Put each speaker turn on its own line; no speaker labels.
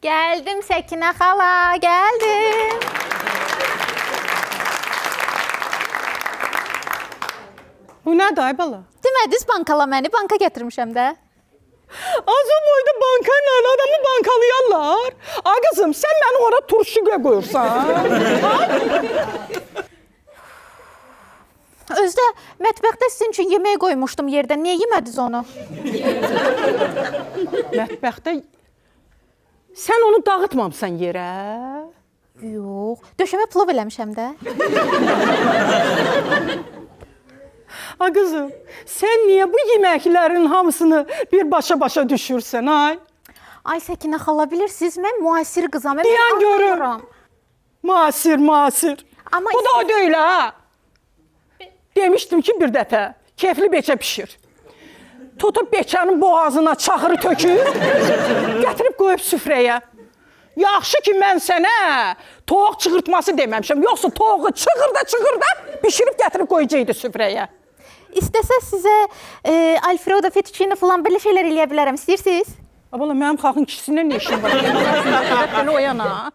Gəldim Səkinə xala, gəldim.
Bu nədir ay bala?
Demədiniz bankala məni, banka gətirmişəm də.
Az o boyda banka ilə adamı bankalayarlar. Ay qızım, sən məni ora turşuya qoyursan.
Özdə mətbəxdə sizin üçün yemək qoymuşdum yerdə. Niyə yemədiniz onu?
Mətbəxdə sən onu dağıtmamısan yerə.
Yox, döşəmə plov eləmişəm də.
Ay qızım, sən niyə bu yeməklərin hamısını bir başa düşürsən, ay?
Ay Səkinə xala, bilirsiniz, mən müasir qızam.
Deyən görür. Müasir.
Amma
bu da o deyil, ha? Demişdim ki, bir dəfə kefli beçə pişir. Tutub beçənin boğazına çaxırı tökür, gətirib qoyub süfrəyə. Yaxşı ki, mən sənə toğuq çığırtması deməmişəm. Yoxsa toğuğu çığırda pişirib gətirib qoyacaqdı süfrəyə.
İstəsəz sizə Alfredo fettuccine falan belə şeylər eləyə bilərəm. İstəyirsiniz?
Abala, mənim xalqın kişisinə nə işim var? Belə o yana.